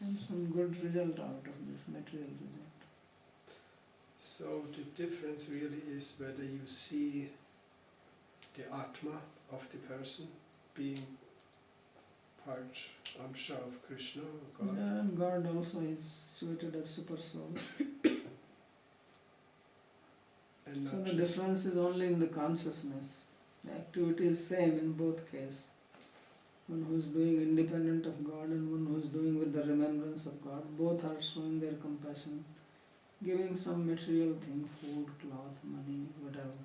and some good result out of this material result. So the difference really is whether you see the Atma of the person being part, Amsha of Krishna or God. Yeah, and God also is situated as super soul. And So not the just- difference is only in the consciousness. The activity is same in both cases. One who is doing independent of God and one who is doing with the remembrance of God, both are showing their compassion, giving some material thing, food, cloth, money, whatever.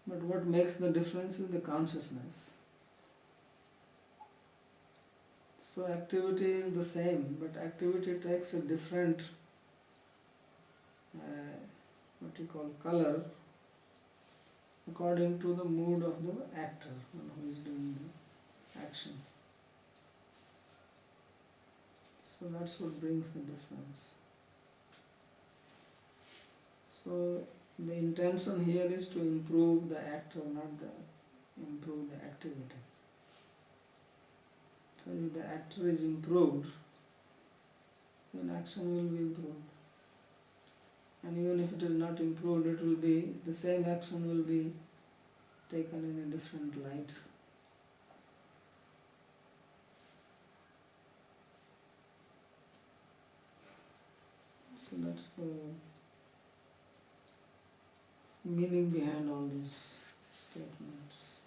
But what makes the difference is the consciousness. So activity is the same, but activity takes a different what you call color according to the mood of the actor, who is doing the action. So that's what brings the difference. So the intention here is to improve the actor, not improve the activity. So if the actor is improved, then action will be improved. And even if it is not improved, it will be, the same action will be taken in a different light. So that's the meaning behind all these statements.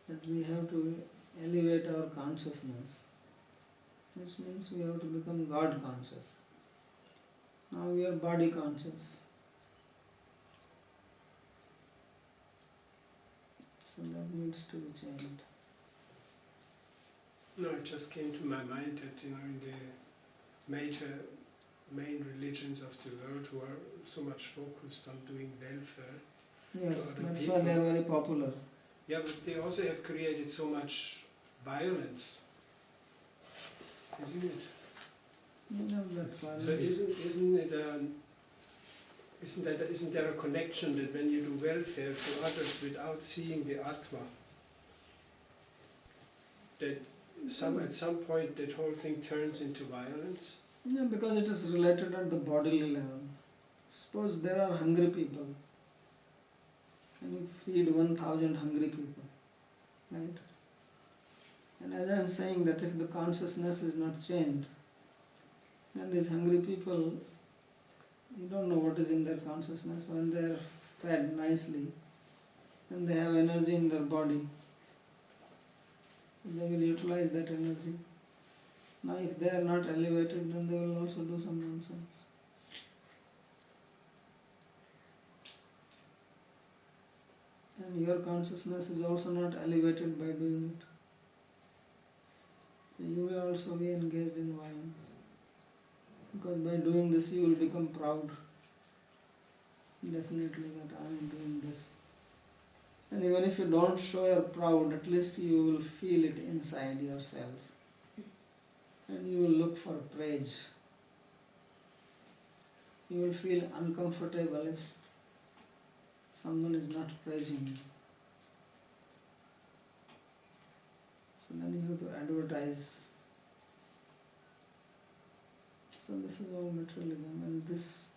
That we have to elevate our consciousness, which means we have to become God conscious. Now we are body conscious. So that needs to be changed. No, it just came to my mind that in the main religions of the world who are so much focused on doing welfare. Yes, to other that's people. why they are very popular. Yeah, but they also have created so much violence, isn't it? No, that's why. So isn't there a connection that when you do welfare to others without seeing the Atma, that at some point that whole thing turns into violence? Yeah, because it is related at the bodily level. Suppose there are hungry people. Can you feed 1,000 hungry people? Right? And as I am saying that if the consciousness is not changed, then these hungry people, you don't know what is in their consciousness. When they are fed nicely, then they have energy in their body. They will utilize that energy. Now if they are not elevated, then they will also do some nonsense. And your consciousness is also not elevated by doing it. So you will also be engaged in violence. Because by doing this you will become proud. Definitely that I am doing this. And even if you don't show your proud, at least you will feel it inside yourself. And you will look for praise. You will feel uncomfortable if someone is not praising you. So then you have to advertise. So this is all materialism, and this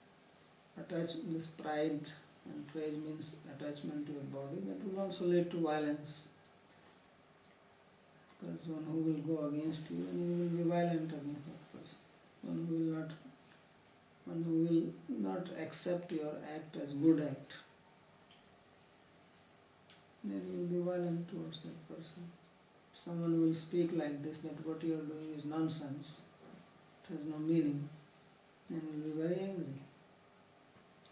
pride and praise means attachment to your body, that will also lead to violence. Because one who will go against you, then you will be violent against that person. One who will not accept your act as good act, then you will be violent towards that person. Someone will speak like this, that what you are doing is nonsense, it has no meaning, then you will be very angry.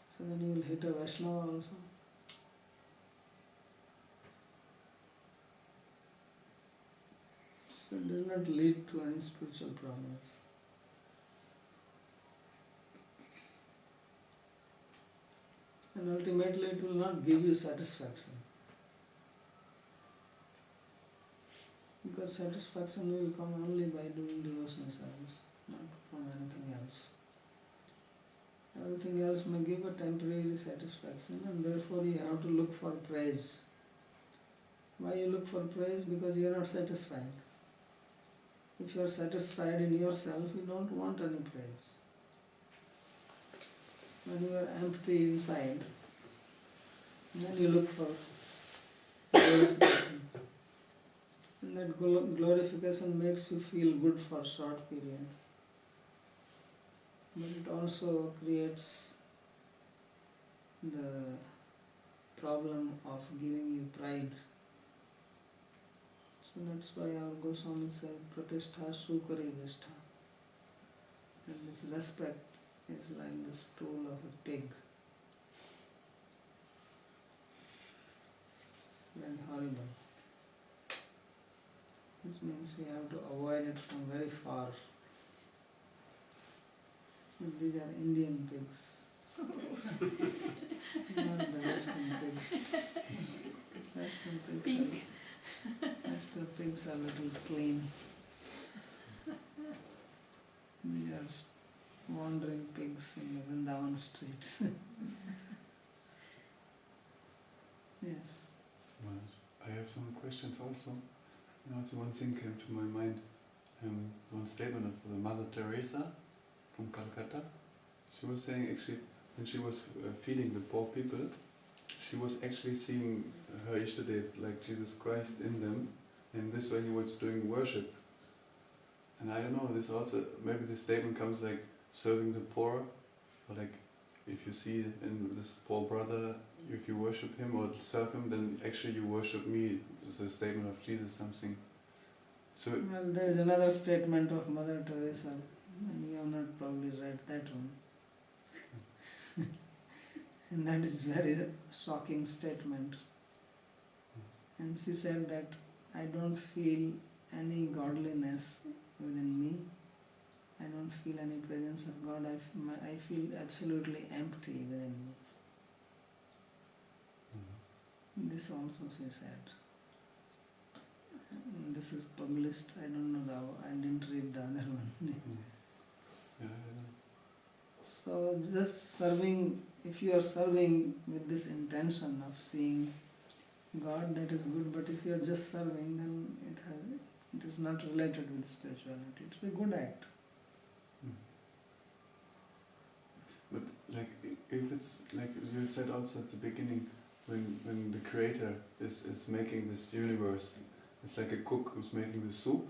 So then you will hit a Vaishnava also. So it does not lead to any spiritual progress. And ultimately it will not give you satisfaction. Because satisfaction will come only by doing devotional service, not from anything else. Everything else may give a temporary satisfaction, and therefore you have to look for praise. Why you look for praise? Because you are not satisfied. If you are satisfied in yourself, you don't want any praise. When you are empty inside, then you look for glorification. And that glorification makes you feel good for a short period. But it also creates the problem of giving you pride. So that's why our Goswami said, Pratishtha Sukari Vishtha. And this respect is like the stool of a pig. It's very horrible. which means you have to avoid it from very far. But these are Indian pigs, not the Western pigs. Western pigs are little clean. These are wandering pigs in the Vrindavan streets. Yes. Well, I have some questions also. Also one thing came to my mind. One statement of the Mother Teresa from Calcutta. She was saying actually when she was feeding the poor people, she was actually seeing her Ishtadev like Jesus Christ in them, and this way he was doing worship. And I don't know, this also, maybe this statement comes like serving the poor, or like if you see in this poor brother, if you worship him or serve him, then actually you worship me. It's a statement of Jesus, something. So Well, there is another statement of Mother Teresa, and you have not probably read that one. And that is very shocking statement. And she said that I don't feel any godliness within me. I don't feel any presence of God. I feel absolutely empty within me. This also she said. And this is published. I don't know I didn't read the other one. yeah, So just serving, if you are serving with this intention of seeing God, that is good. But if you are just serving, then it is not related with spirituality. It's a good act. But like if it's like you said also at the beginning, when the creator is making this universe, it's like a cook who's making the soup,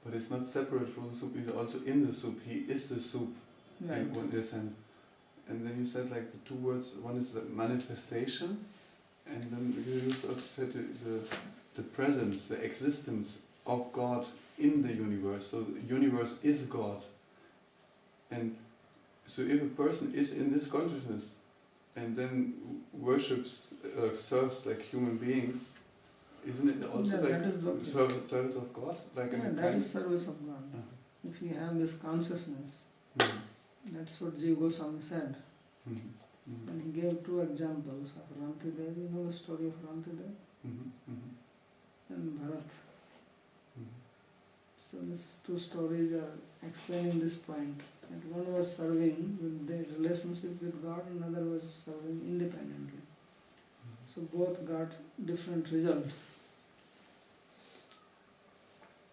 but it's not separate from the soup, he's also in the soup, he is the soup Right. in one sense. And then you said like the two words, one is the manifestation, and then you also said the presence, the existence of God in the universe. So the universe is God. And so if a person is in this consciousness and then worships, serves like human beings, isn't it also Yeah, like that is okay. service of God? Like Yeah, that is service of God. Uh-huh. If you have this consciousness, Mhm. that's what Jiva Goswami said. Mhm. Mhm. And he gave two examples of Rantidev. You know the story of Rantidev Mhm. Mhm. and Bharat. Mhm. So these two stories are explaining this point. That one was serving with the relationship with God, and another was serving independently. So both got different results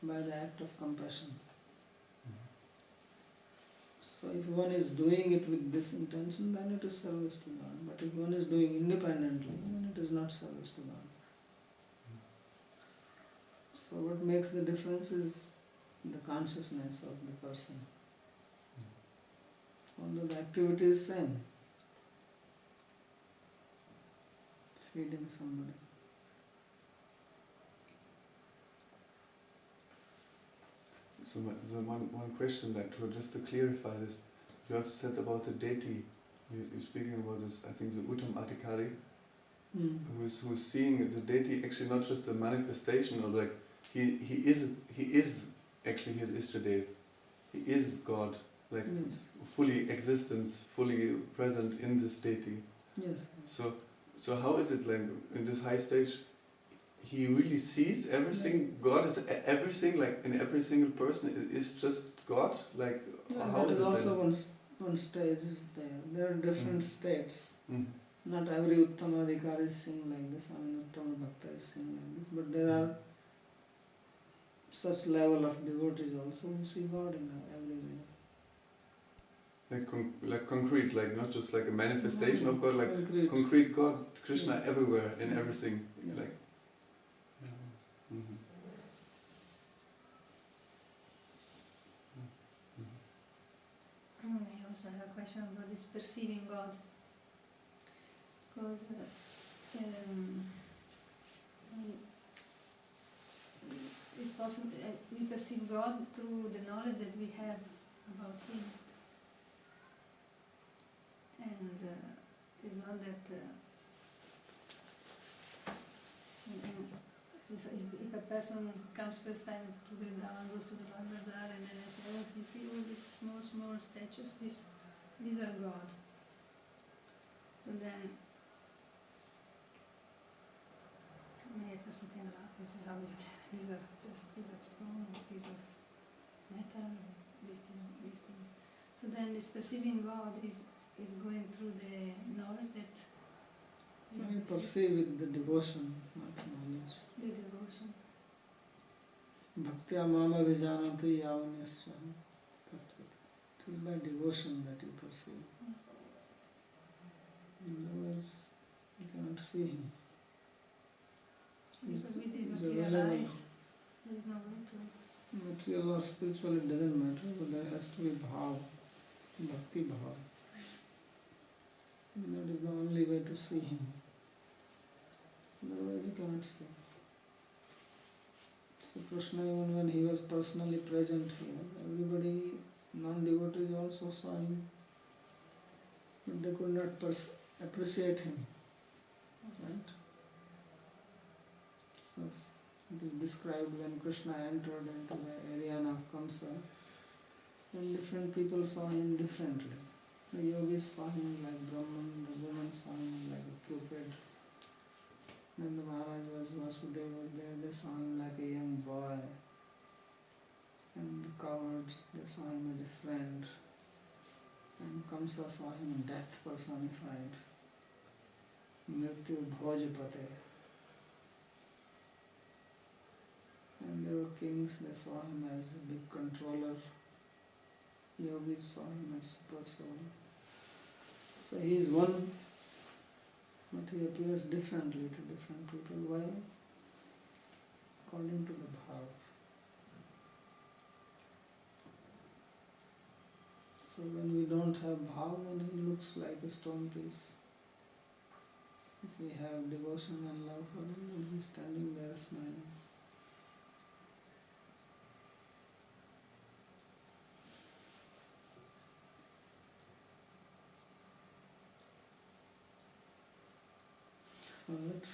by the act of compassion. So if one is doing it with this intention, then it is service to God. But if one is doing independently, then it is not service to God. So what makes the difference is the consciousness of the person. Although the activity is same. Feeding somebody. So one question, like just to clarify this, you also said about the deity. You're speaking about this, I think the Uttam Adhikari, who's seeing the deity actually not just a manifestation, or like he is actually his Ishtadev. He is God, like Yes. fully existence, fully present in this deity. Yes. So how is it like in this high stage? He really sees everything. God is everything, like in every single person is just God. Like Yeah, how that is it also one stage is there. There are different states. then? Not every Uttama Adhikari is seen like this. I mean, Uttama Bhakta is seen like this. But there are such level of devotees also who see God in everywhere. Like concrete, like not just like a manifestation of God, like concrete God, Krishna Yeah. everywhere in everything. Yeah. Like. Mhm. I also have a question about this perceiving God. Because it's possible we perceive God through the knowledge that we have about Him. And it's not that If a person comes first time to Vrindavan, goes to the Lord Bazaar, and then I say, oh, you see all these small statues, these are God. So then maybe a person can laugh and say, how you get these are just piece of stone or piece of metal, or these things. So then this perceiving God is going through the knowledge that I perceive with the devotion, not knowledge. the devotion. Bhakti mama vijanati yavanyascha. It is by devotion that you perceive. Otherwise, you cannot see him. Because with He's this available. material eyes, there is no way to. Material or spiritual, it doesn't matter, but there has to be bhav, bhakti bhav. And that is the only way to see him. Otherwise, you cannot see. So Krishna, even when he was personally present here, everybody, non-devotees also saw him, but they could not appreciate him. Right? So it is described when Krishna entered into the area of Kamsa, and different people saw him differently. The yogis saw him like Brahman, the women saw him like a Cupid. When the Maharaj Vasudeva was there, they saw him like a young boy. And the cowards, they saw him as a friend. And Kamsa saw him death personified. Mrityu Bhojapate. And there were kings, they saw him as a big controller. Yogis saw him as super soul. So he is one, but he appears differently to different people. Why? According to the bhav. So when we don't have bhav, then he looks like a stone piece. If we have devotion and love for him, then he is standing there smiling. Alright.